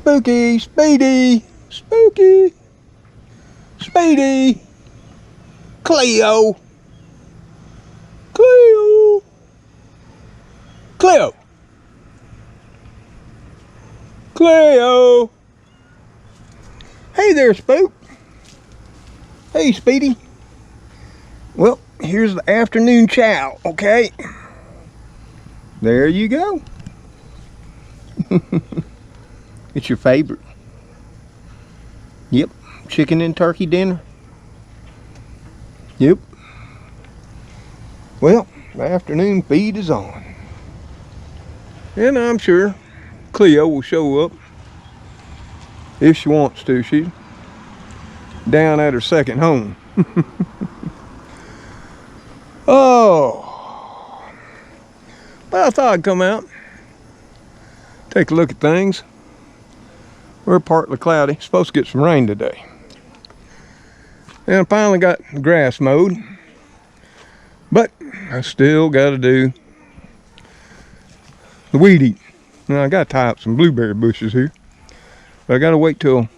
Spooky, Speedy, Spooky, Speedy, Cleo, Cleo, Cleo, Cleo. Hey there, Spook. Hey, Speedy. Well, here's the afternoon chow, okay? There you go. It's your favorite. Yep, chicken and turkey dinner. Yep. Well, the afternoon feed is on. And I'm sure Cleo will show up if she wants to. She's down at her second home. Oh. Well, I thought I'd come out, take a look at things. We're partly cloudy. Supposed to get some rain today. And I finally got the grass mowed. But I still got to do the weed eating. Now I got to tie up some blueberry bushes here. But I got to wait till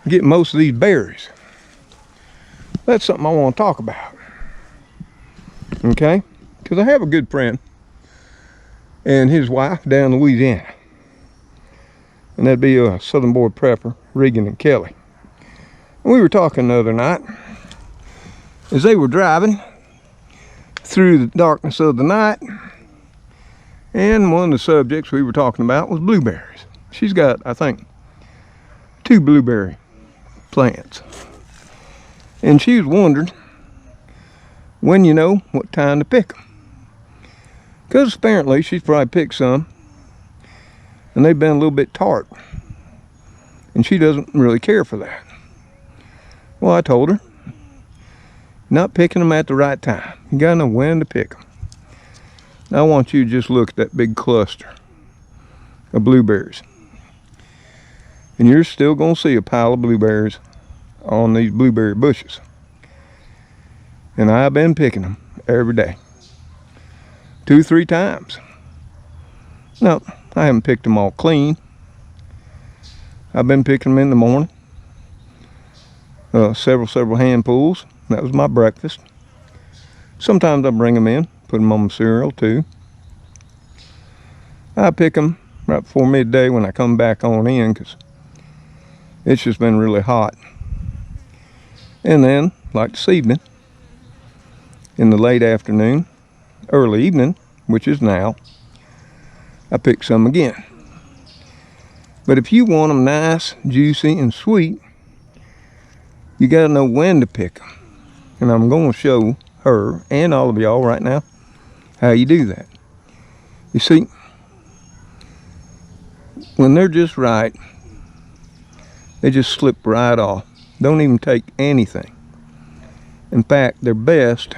I get most of these berries. That's something I want to talk about. Okay? Because I have a good friend and his wife down in Louisiana. And that'd be a Southern Boy Prepper, Regan and Kelly. And we were talking the other night as they were driving through the darkness of the night, and one of the subjects we were talking about was blueberries. She's got, I think, 2 blueberry plants. And she was wondering when you know what time to pick them. Because apparently she's probably picked some and they've been a little bit tart. And she doesn't really care for that. Well, I told her, not picking them at the right time. You gotta know when to pick them. Now I want you to just look at that big cluster of blueberries. And you're still gonna see a pile of blueberries on these blueberry bushes. And I've been picking them every day. 2-3 times. No, I haven't picked them all clean. I've been picking them in the morning. Several handfuls. That was my breakfast. Sometimes I bring them in, put them on my cereal too. I pick them right before midday when I come back on in because it's just been really hot. And then, like this evening, in the late afternoon, early evening, which is now, I pick some again. But if you want them nice, juicy, and sweet, you gotta know when to pick them. And I'm gonna show her and all of y'all right now how you do that. You see, when they're just right, they just slip right off. Don't even take anything. In fact, they're best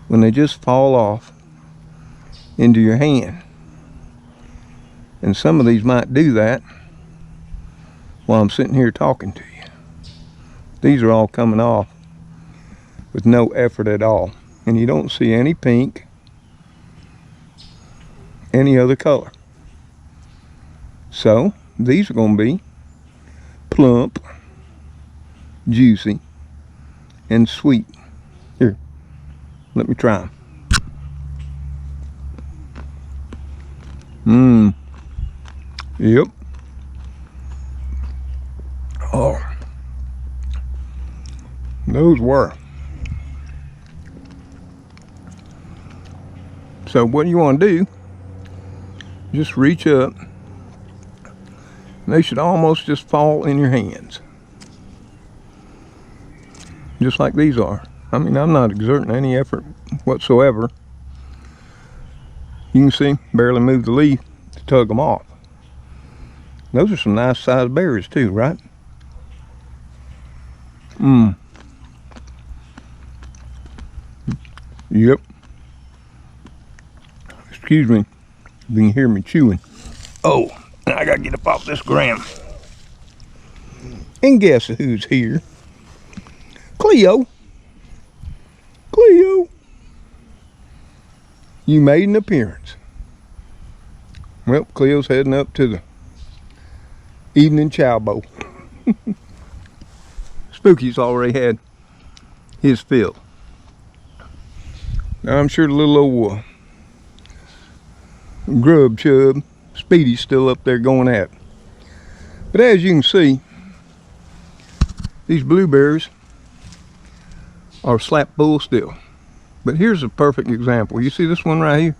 when they just fall off into your hand. And some of these might do that while I'm sitting here talking to you. These are all coming off with no effort at all. And you don't see any pink, any other color. So these are going to be plump, juicy, and sweet. Here, let me try them. Yep. Oh, those were. So what you want to do, just reach up. They should almost just fall in your hands. Just like these are. I mean, I'm not exerting any effort whatsoever. You can see, barely move the leaf to tug them off. Those are some nice sized berries too, right? Yep. Excuse me, you can hear me chewing. Oh, I gotta get up off this ground. And guess who's here? Cleo. Cleo. You made an appearance. Well, Cleo's heading up to the evening chow bowl. Spooky's already had his fill. Now I'm sure the little old grub chub, Speedy's still up there going at it. But as you can see, these blueberries are slap full still. But here's a perfect example. You see this one right here?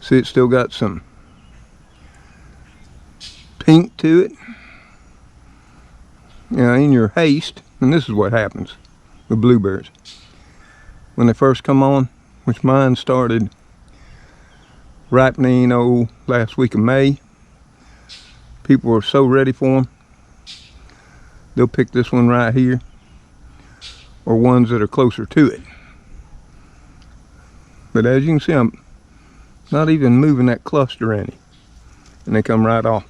See, it's still got some pink to it. Now, in your haste, and this is what happens with blueberries. When they first come on, which mine started ripening, last week of May. People are so ready for them. They'll pick this one right here, or ones that are closer to it. But as you can see, I'm not even moving that cluster any, and they come right off.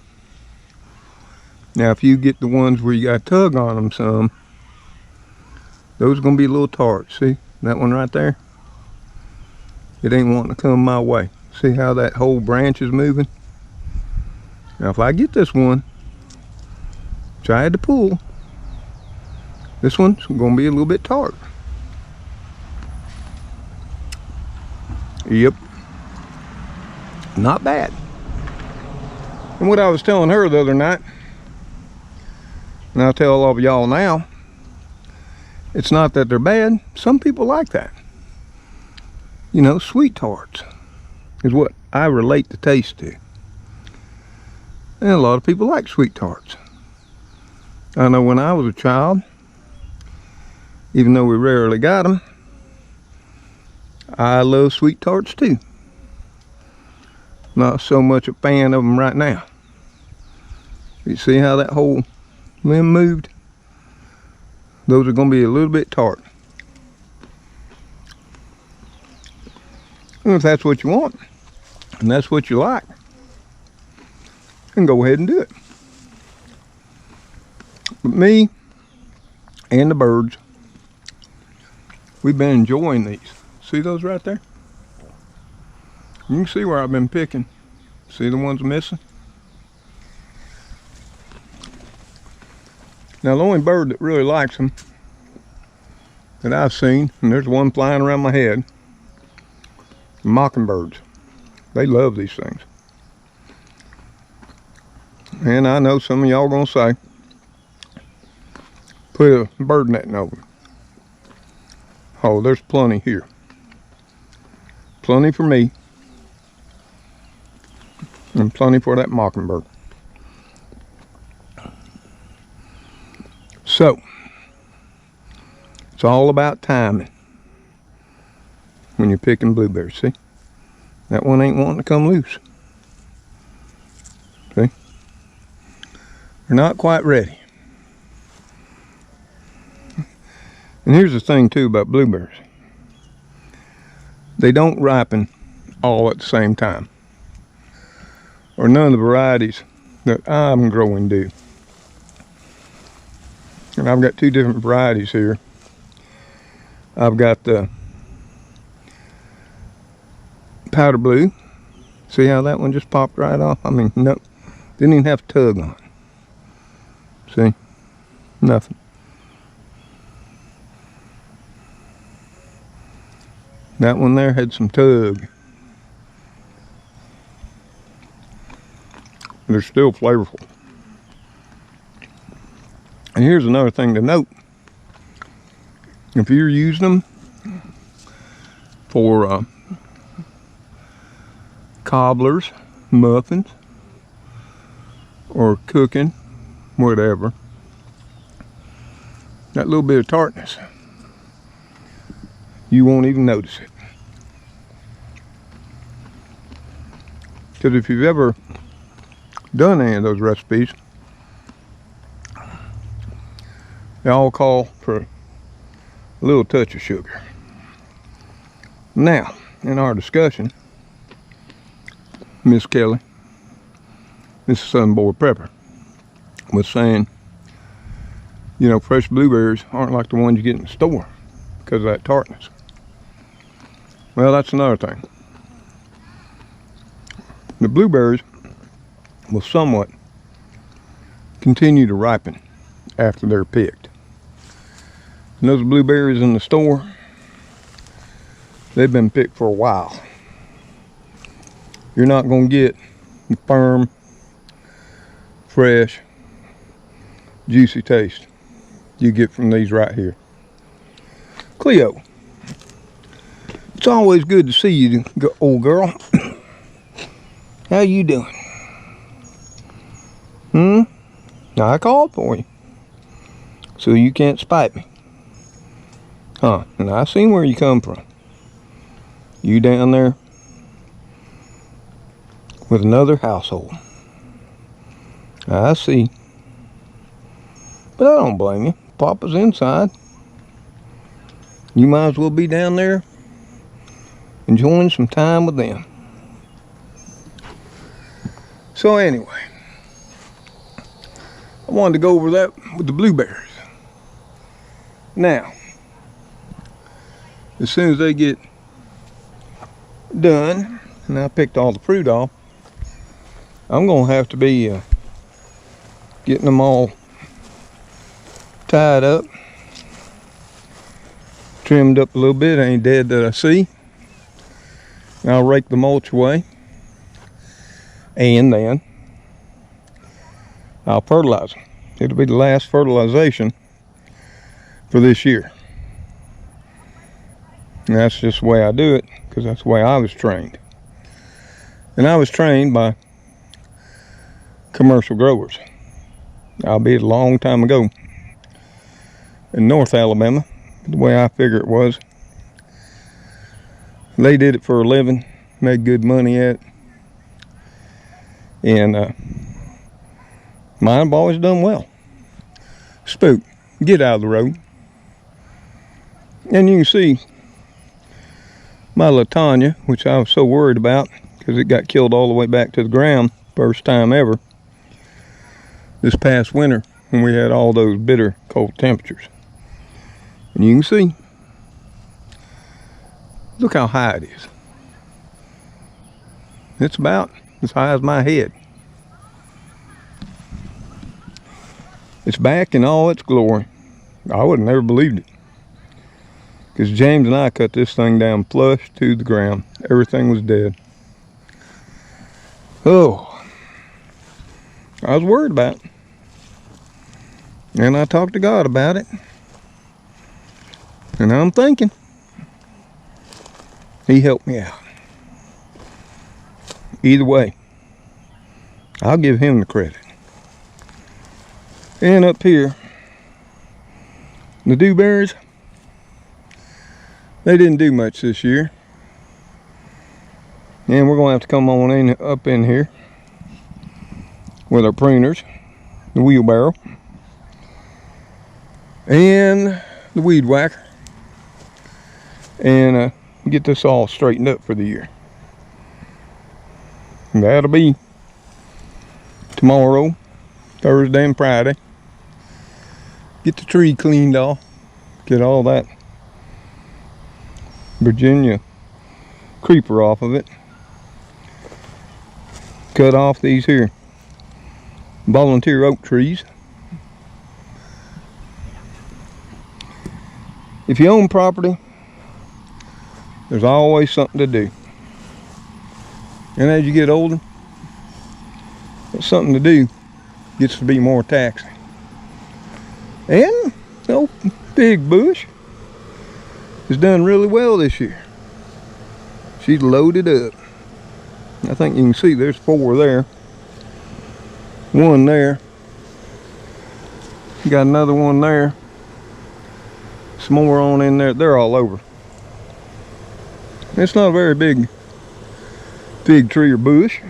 Now, if you get the ones where you got to tug on them some, those are going to be a little tart. See that one right there? It ain't wanting to come my way. See how that whole branch is moving? Now, if I get this one, which I had to pull, this one's going to be a little bit tart. Yep. Not bad. And what I was telling her the other night, and I'll tell all of y'all now, it's not that they're bad. Some people like that. You know, sweet tarts is what I relate the taste to. And a lot of people like sweet tarts. I know when I was a child, even though we rarely got them, I love sweet tarts too. Not so much a fan of them right now. You see how that whole limb moved? Those are going to be a little bit tart. And if that's what you want, and that's what you like, then go ahead and do it. But me and the birds, we've been enjoying these. See those right there? You can see where I've been picking. See the ones missing? Now the only bird that really likes them that I've seen, and there's one flying around my head, mockingbirds. They love these things. And I know some of y'all gonna say, put a bird netting over them. Oh, there's plenty here. Plenty for me. And plenty for that mockingbird. So, it's all about timing when you're picking blueberries. See? That one ain't wanting to come loose. See? They're not quite ready. And here's the thing too about blueberries. They don't ripen all at the same time. Or none of the varieties that I'm growing do. And I've got two different varieties here. I've got the powder blue. See how that one just popped right off? I mean, no, didn't even have to tug on it. See? Nothing. That one there had some tug. They're still flavorful. And here's another thing to note. If you're using them for cobblers, muffins, or cooking, whatever, that little bit of tartness, you won't even notice it. Because if you've ever done any of those recipes, they all call for a little touch of sugar. Now, in our discussion, Miss Kelly, Mrs. Southern Boy Prepper, was saying, you know, fresh blueberries aren't like the ones you get in the store because of that tartness. Well, that's another thing. The blueberries will somewhat continue to ripen after they're picked. And those blueberries in the store, they've been picked for a while. You're not going to get the firm, fresh, juicy taste you get from these right here. Cleo, it's always good to see you, old girl. How you doing? I called for you, so you can't spite me. Huh, and I seen where you come from. You down there with another household. I see. But I don't blame you. Papa's inside. You might as well be down there enjoying some time with them. So anyway, I wanted to go over that with the blueberries. Now, as soon as they get done, and I picked all the fruit off, I'm going to have to be getting them all tied up, trimmed up a little bit. Ain't dead that I see. And I'll rake the mulch away, and then I'll fertilize them. It'll be the last fertilization for this year. And that's just the way I do it, because that's the way I was trained. And I was trained by commercial growers, albeit a long time ago in North Alabama. The way I figure it was, they did it for a living, made good money at it, and mine have always done well. Spook, get out of the road. And you can see my LaTanya, which I was so worried about because it got killed all the way back to the ground, first time ever, this past winter when we had all those bitter cold temperatures. And you can see, look how high it is. It's about as high as my head. It's back in all its glory. I would have never believed it, because James and I cut this thing down flush to the ground. Everything was dead. Oh, I was worried about it. And I talked to God about it. And I'm thinking He helped me out. Either way, I'll give Him the credit. And up here, the dewberries, they didn't do much this year. And we're going to have to come on in up in here with our pruners, the wheelbarrow, and the weed whacker, and get this all straightened up for the year. And that'll be tomorrow, Thursday and Friday. Get the tree cleaned off, get all that Virginia creeper off of it. Cut off these here volunteer oak trees. If you own property, there's always something to do. And as you get older, that something to do gets to be more taxing. And the old big bush has done really well this year. She's loaded up. I think you can see there's 4 there. 1 there. Got another one there. Some more on in there. They're all over. It's not a very big fig tree or bush.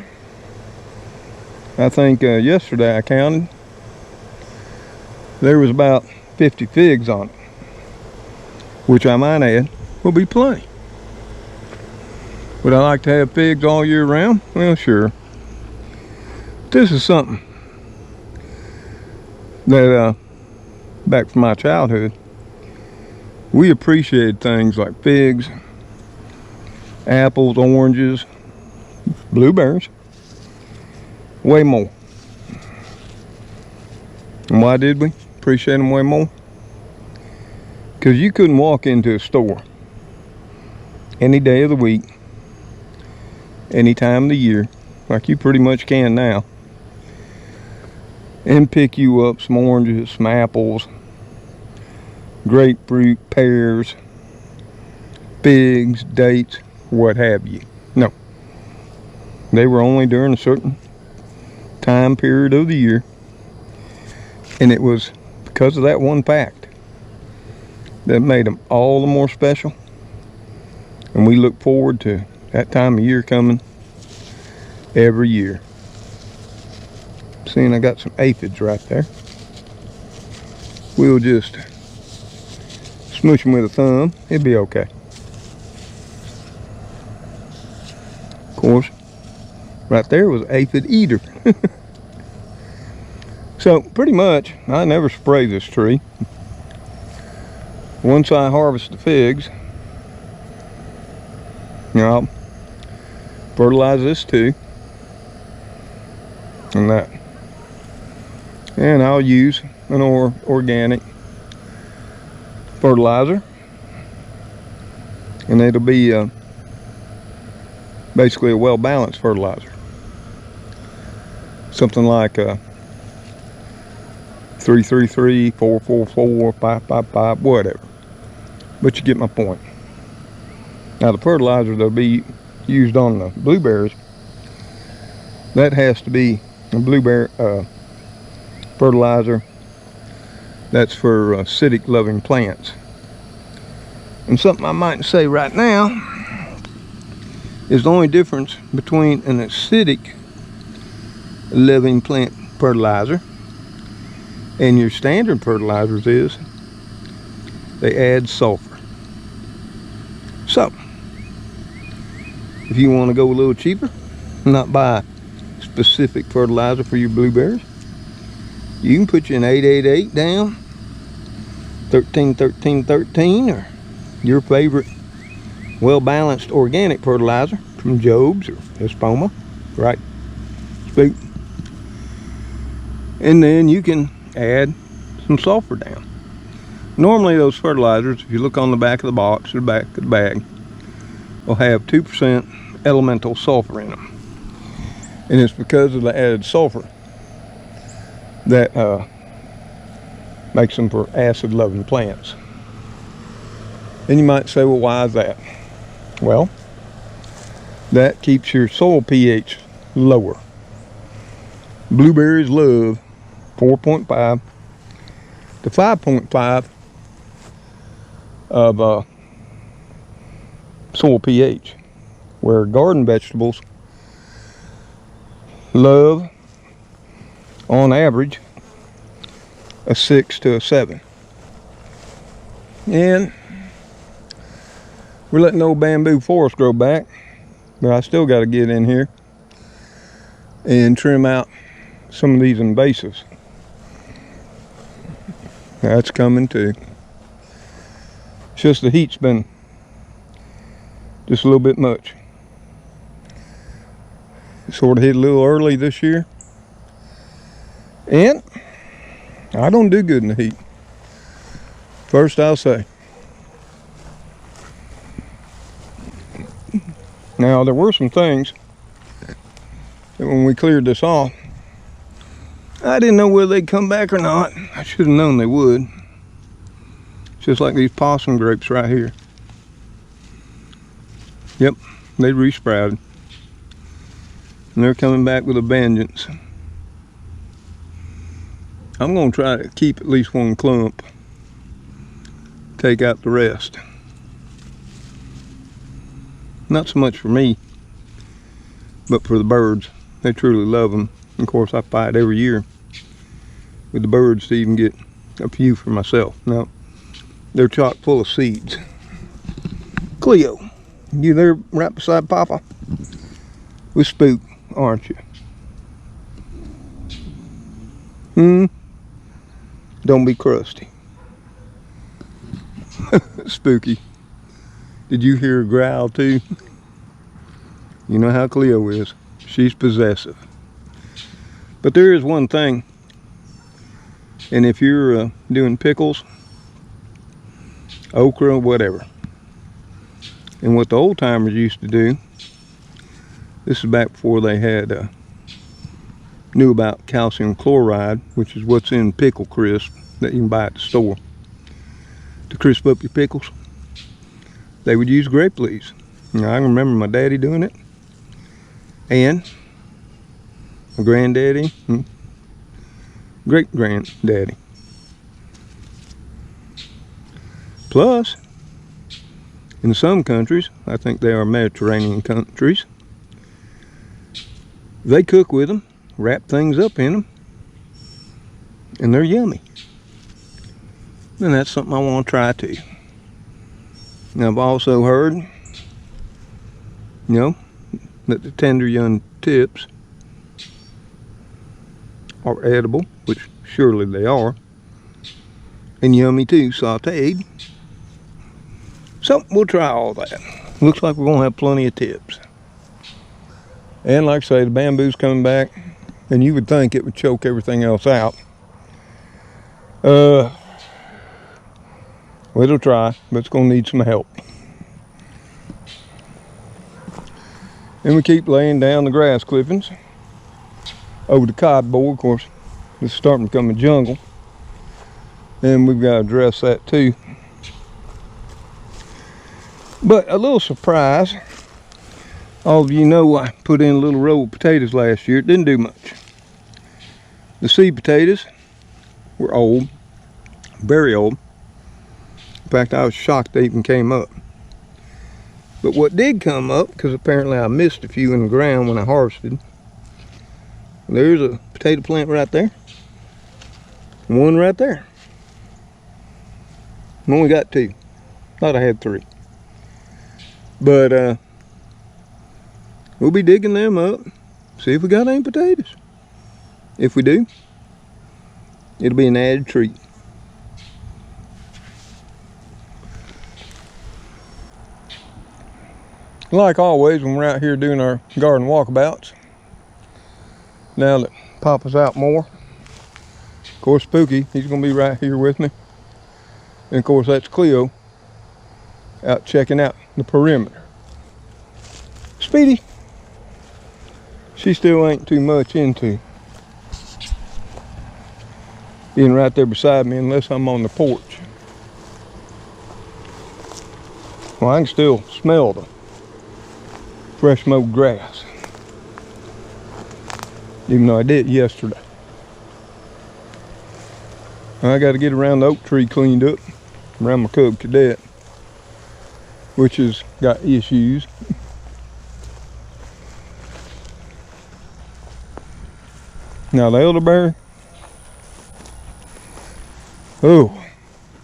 I think yesterday I counted, there was about 50 figs on it, which I might add will be plenty. Would I like to have figs all year round? Well, sure. This is something that back from my childhood, we appreciated things like figs, apples, oranges, blueberries way more. And why did we appreciate them way more? Because you couldn't walk into a store any day of the week, any time of the year, like you pretty much can now, and pick you up some oranges, some apples, grapefruit, pears, figs, dates, what have you. No. They were only during a certain time period of the year. And it was because of that one fact that made them all the more special. And we look forward to that time of year coming every year. Seeing I got some aphids right there. We'll just smoosh them with a thumb. It'll be okay. Of course, right there was an aphid eater. So pretty much, I never spray this tree. Once I harvest the figs, I'll fertilize this too. And that. And I'll use an organic fertilizer. And it'll be basically a well-balanced fertilizer. Something like 333, 444, 555, whatever. But you get my point. Now the fertilizer that'll be used on the blueberries, that has to be a blueberry fertilizer that's for acidic loving plants. And something I might say right now is the only difference between an acidic living plant fertilizer and your standard fertilizers is they add sulfur. So if you want to go a little cheaper, not buy specific fertilizer for your blueberries, you can put your 888 down, 131313, or your favorite well-balanced organic fertilizer from Job's or Espoma, right? Spook. And then you can add some sulfur down. Normally those fertilizers, if you look on the back of the box or the back of the bag, will have 2% elemental sulfur in them. And it's because of the added sulfur that makes them for acid-loving plants. And you might say, well, why is that? Well, that keeps your soil pH lower. Blueberries love 4.5 to 5.5 of soil pH, where garden vegetables love, on average, a 6 to a 7. And we're letting old bamboo forest grow back, but I still got to get in here and trim out some of these invasives. That's coming too. It's just the heat's been just a little bit much. Sort of hit a little early this year. And I don't do good in the heat. First I'll say. Now there were some things that when we cleared this off, I didn't know whether they'd come back or not. I should have known they would. Just like these possum grapes right here. Yep, they resprouted. And they're coming back with a vengeance. I'm going to try to keep at least one clump. Take out the rest. Not so much for me, but for the birds. They truly love them. Of course, I fight every year with the birds to even get a few for myself. Now, they're chock full of seeds. Cleo, you there right beside Papa? We're spooked, aren't you? Don't be crusty. Spooky. Did you hear her growl too? You know how Cleo is. She's possessive. But there is one thing And if you're doing pickles, okra, whatever. And what the old timers used to do, this is back before they had knew about calcium chloride, which is what's in pickle crisp that you can buy at the store to crisp up your pickles. They would use grape leaves. Now, I can remember my daddy doing it, and my granddaddy, and great granddaddy. Plus, in some countries, I think they are Mediterranean countries, they cook with them, wrap things up in them, and they're yummy. And that's something I want to try too. Now, I've also heard, that the tender young tips are edible, which surely they are, and yummy too, sauteed. So we'll try all that. Looks like we're gonna have plenty of tips. And like I say, the bamboo's coming back, and you would think it would choke everything else out. Well, it'll try, but it's gonna need some help. And we keep laying down the grass clippings over the cardboard. Of course, it's starting to become a jungle, and we've got to address that too. But a little surprise, all of you know I put in a little row of potatoes last year. It didn't do much. The seed potatoes were old, very old. In fact, I was shocked they even came up. But what did come up, because apparently I missed a few in the ground when I harvested, there's a potato plant right there. One right there. I only got two. Thought I had three. But we'll be digging them up, see if we got any potatoes. If we do, it'll be an added treat. Like always, when we're out here doing our garden walkabouts, now that Papa's out more, of course Spooky, he's gonna be right here with me. And of course that's Cleo out checking out the perimeter. Speedy, she still ain't too much into being right there beside me unless I'm on the porch. Well, I can still smell the fresh mowed grass, even though I did yesterday. I got to get around the oak tree cleaned up, around my cub cadet, which has got issues. Now the elderberry, oh,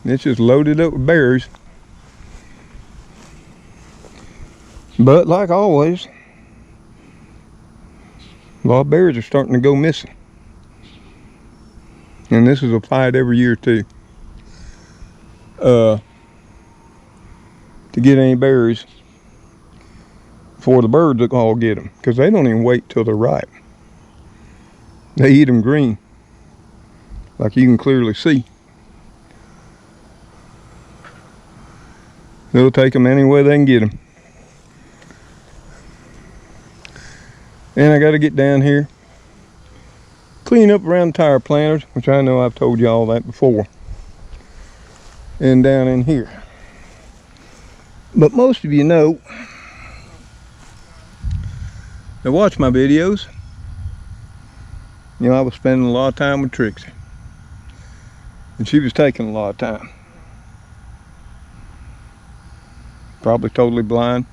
it's just loaded up with berries. But like always, a lot of berries are starting to go missing. And this is a fight every year too. To get any berries before the birds all get them. Because they don't even wait till they're ripe. They eat them green, like you can clearly see. They'll take them any way they can get them. And I got to get down here, clean up around the tire planters, which I know I've told you all that before. And down in here. But most of you know that watch my videos. I was spending a lot of time with Trixie. And she was taking a lot of time. Probably totally blind.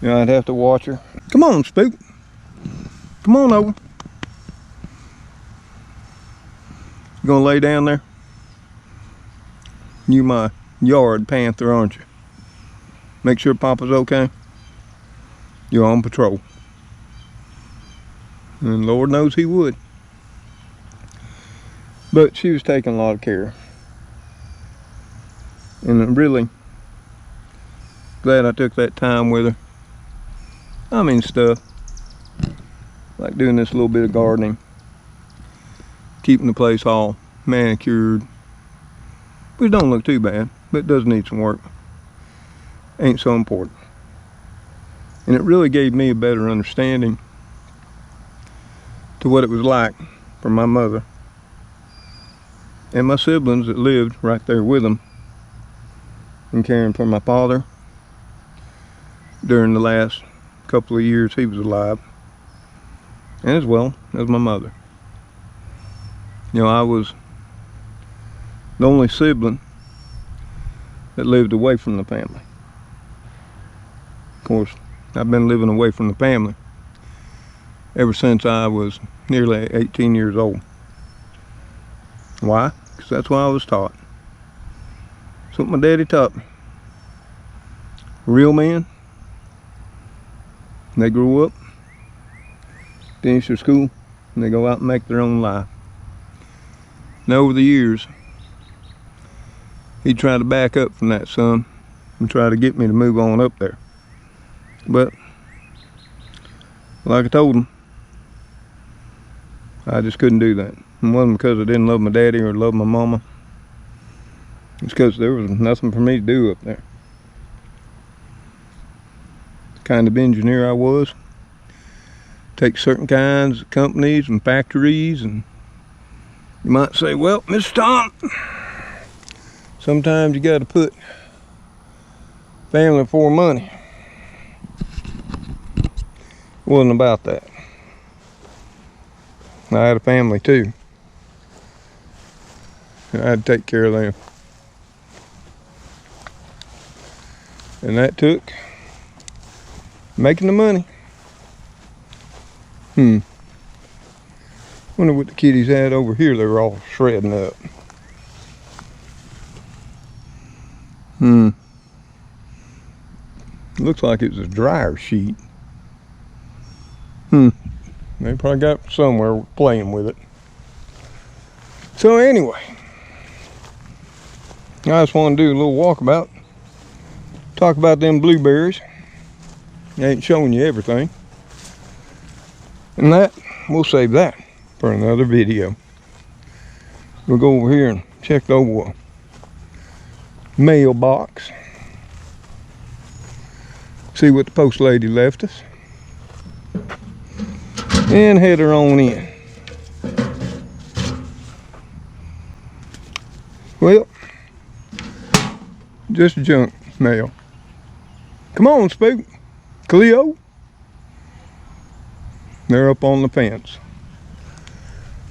I'd have to watch her. Come on, Spook. Come on over. You gonna lay down there? You my yard panther, aren't you? Make sure Papa's okay. You're on patrol. And Lord knows he would. But she was taking a lot of care. And I'm really glad I took that time with her. I mean stuff like doing this little bit of gardening, keeping the place all manicured, which don't look too bad, but it does need some work. Ain't so important. And it really gave me a better understanding to what it was like for my mother and my siblings that lived right there with them and caring for my father during the last couple of years he was alive, and as well as my mother. You know, I was the only sibling that lived away from the family. Of course, I've been living away from the family ever since I was nearly 18 years old. Why? Because that's what I was taught. That's what my daddy taught me. Real men, they grow up, finish their school, and they go out and make their own life. And over the years, he tried to back up from that, son, and try to get me to move on up there. But, like I told him, I just couldn't do that. It wasn't because I didn't love my daddy or love my mama. It's because there was nothing for me to do up there. The kind of engineer I was, take certain kinds of companies and factories, and you might say, well, Mr. Tom, sometimes you got to put family before money. It wasn't about that. I had a family too. I had to take care of them. And that took making the money. Wonder what the kitties had over here. They were all shredding up. Looks like it was a dryer sheet. They probably got it somewhere playing with it. So anyway, I just want to do a little walkabout. Talk about them blueberries. I ain't showing you everything. And that, we'll save that for another video. We'll go over here and check the old mailbox. See what the post lady left us. And head her on in. Well, just junk mail. Come on, Spook. Cleo. They're up on the fence.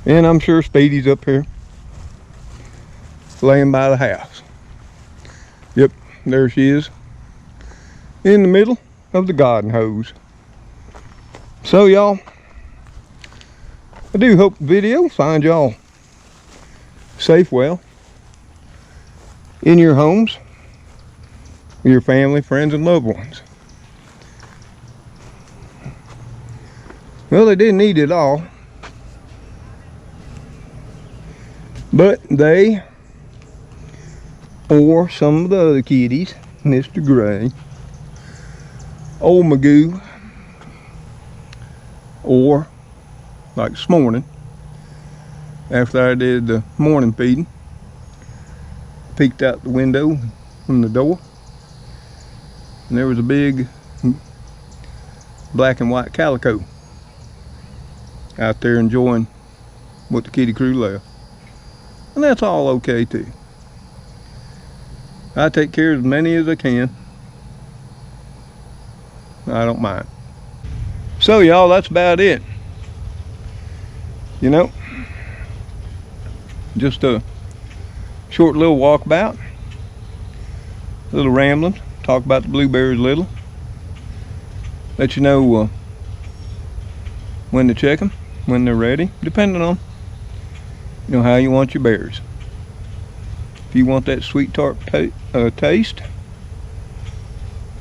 And I'm sure Speedy's up here, laying by the house. Yep, there she is, in the middle of the garden hose. So y'all, I do hope the video finds y'all safe, well, in your homes, with your family, friends, and loved ones. Well, they didn't eat it all, but they, or some of the other kitties, Mr. Gray, Old Magoo, or like this morning, after I did the morning feeding, peeked out the window from the door, and there was a big black and white calico out there enjoying what the kitty crew left. And that's all okay too. I take care of as many as I can. I don't mind. So y'all, that's about it. You know, just a short little walkabout, a little rambling, talk about the blueberries a little, let you know when to check them, when they're ready, depending on, you know, how you want your berries. If you want that sweet tart taste,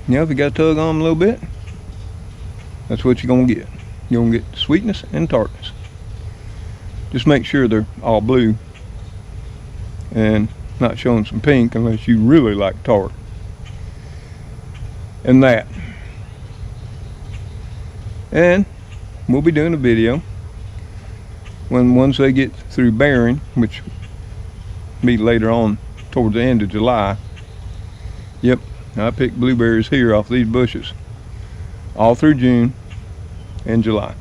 you know, if you got to tug on them a little bit, that's what you're gonna get. You're gonna get sweetness and tartness. Just make sure they're all blue and not showing some pink unless you really like tart. And that. And we'll be doing a video Once they get through bearing, which be later on towards the end of July. Yep, I pick blueberries here off these bushes all through June and July,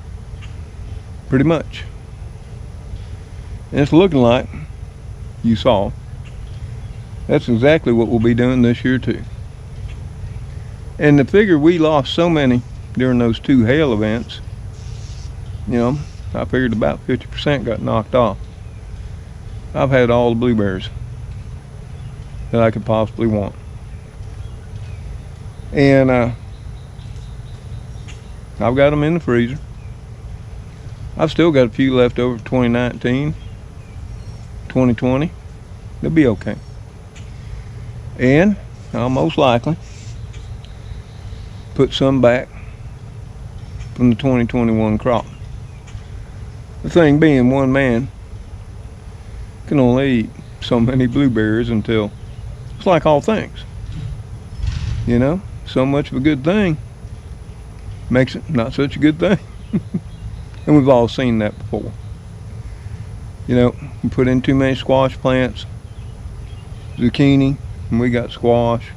pretty much. And it's looking like you saw. That's exactly what we'll be doing this year too. And the figure we lost so many during those 2 hail events, you know, I figured about 50% got knocked off. I've had all the blueberries that I could possibly want. And I've got them in the freezer. I've still got a few left over for 2019, 2020. They'll be okay. And I'll most likely put some back from the 2021 crop. The thing being, one man can only eat so many blueberries until it's like all things. You know, so much of a good thing makes it not such a good thing. And we've all seen that before. You know, we put in too many squash plants, zucchini, and we got squash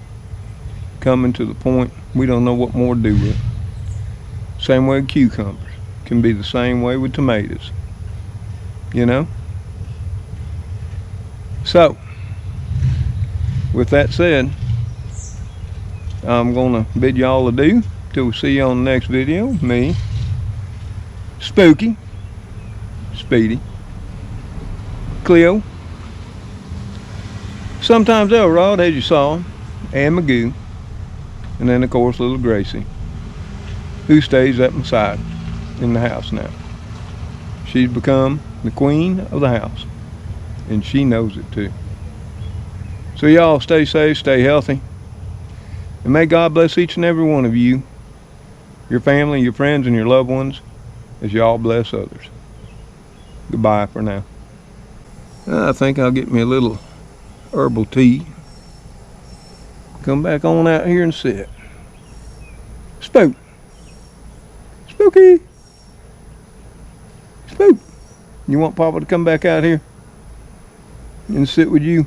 coming to the point we don't know what more to do with it. Same way with cucumbers. Can be the same way with tomatoes. You know? So, with that said, I'm gonna bid y'all adieu till we see you on the next video. Me, Spooky, Speedy, Cleo, sometimes Elrod, as you saw, and Magoo, and then of course little Gracie, who stays at my side in the house now. She's become the queen of the house, and she knows it too. So y'all stay safe, stay healthy, and may God bless each and every one of you, your family, your friends, and your loved ones, as y'all bless others. Goodbye for now. I think I'll get me a little herbal tea. Come back on out here and sit. Spook. Spooky. Spook. You want Papa to come back out here and sit with you?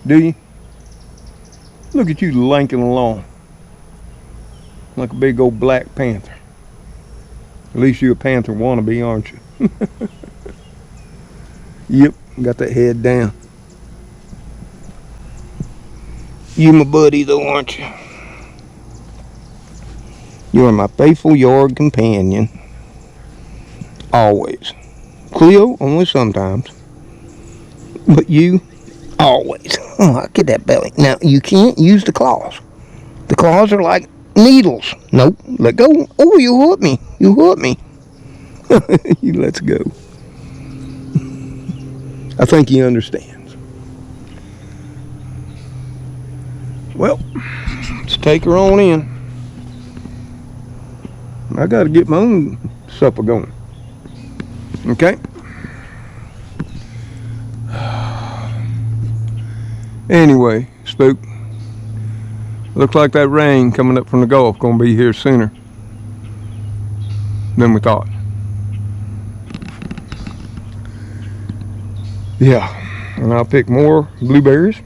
Do you? Look at you lanking along like a big old black panther. At least you're a panther wannabe, aren't you? Yep, got that head down. You my buddy though, aren't you? You are my faithful yard companion. Always. Cleo, only sometimes. But you, always. Oh, get that belly. Now, you can't use the claws. The claws are like needles. Nope, let go. Oh, you hurt me. You hurt me. You let's go. I think he understands. Well, let's take her on in. I got to get my own supper going. Okay? Anyway, Spook, looks like that rain coming up from the Gulf going to be here sooner than we thought. Yeah, and I'll pick more blueberries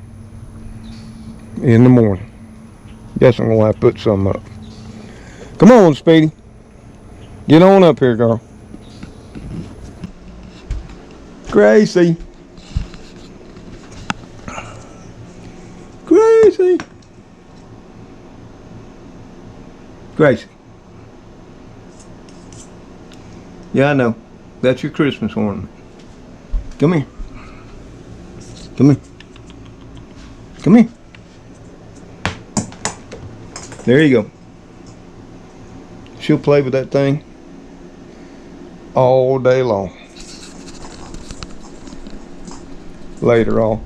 in the morning. Guess I'm going to have to put some up. Come on, Speedy. Get on up here, girl. Gracie. Gracie. Gracie. Yeah, I know. That's your Christmas ornament. Come here. Come here. Come here. There you go. She'll play with that thing all day long. Later on.